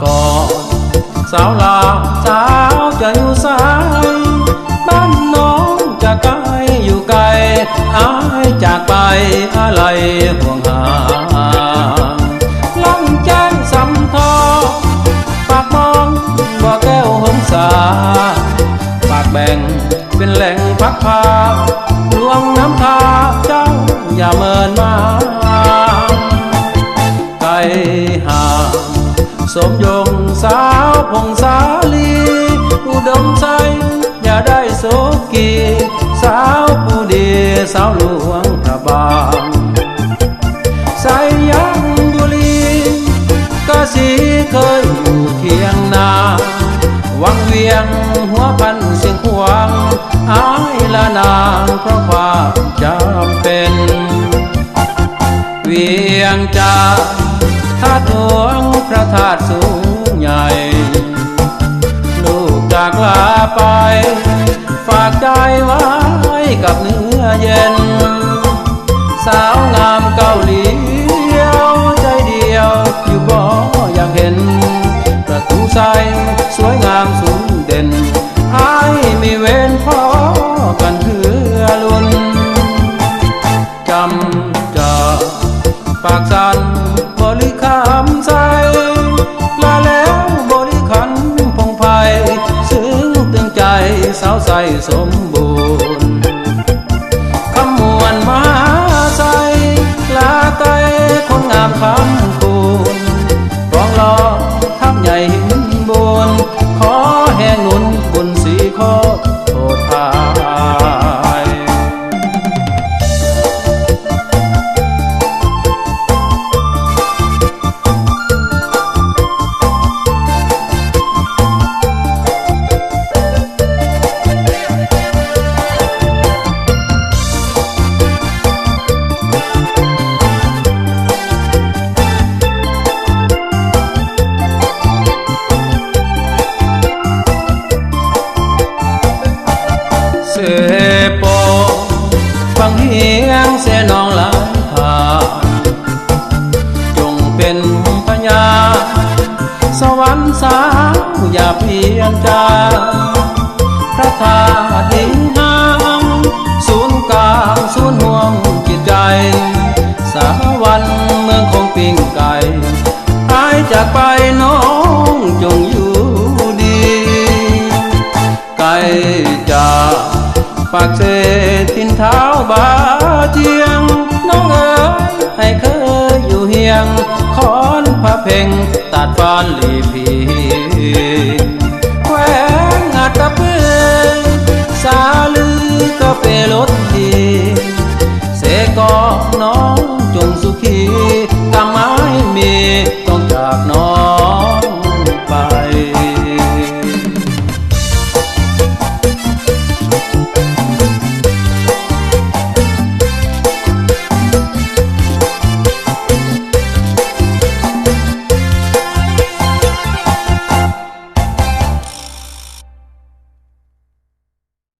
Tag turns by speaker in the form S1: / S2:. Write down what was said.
S1: ก่อนสาวลาสาวจะอยู่สายบ้านน้องจะไกลอยู่ไกลอายจากไปอะไรห่วงหาลังแจ้งสำทอปากมองบ่แก้วหงสาปากแบ่งเป็นแหล่งพักพาลวงน้ำทาเจ้าอย่าเมินมาไกลห่างสมยงสาวพงสาลีอุดมใจอย่าได้โศกีสาวผู้ดีสาวหลวงพระบางใส่ยังบุรีกะสีเคยอยู่เคียงนาวังเวียงหัวพันเสียงควางอายละนางเพราะความจำเป็นเวียงจันทร์ท่าหลวงพระธาตุสูงใหญ่ลูกจากลาไปฝากใจไว้กับเนื้อเย็นสาวงามเกาหลีใจเดียวอยู่บ่อยากเห็นประตูใสสวยงามสูงเด่นอายมีเวรพอกันเพื่อลุ้นจำจากปากสันบริคำใจลาแล้วบริขันพงไพ่ซึ้งตึงใจสาวใสสมบูรณ์คำมวลมาใสลาไกลคนงามคำคูณกองล้อทับใหญ่หินบนขอแห่งหนุนบุญสีขอโทษทายเสโปฟังเฮียงเสนองหลายผ่านจงเป็นพญาสวรรค์สาวอย่าเพียนจาพระธาตุหินหางศูนย์กลางศูนย์ห่วงจิตใจสาวรรค์เมืองคงปิ้งไก่หายจากไปน้องจงอยู่ดีไกลจากปากเสทินเท้าบาเจียงน้องเอ๋ยให้เคยอยู่เฮียงคอนพระเพ่งตัดฟานหลีพีแขวงอัตเปื้องสาลือกาเฟรสดีเสกอน้องจงสุขีกำไม้มีต้อง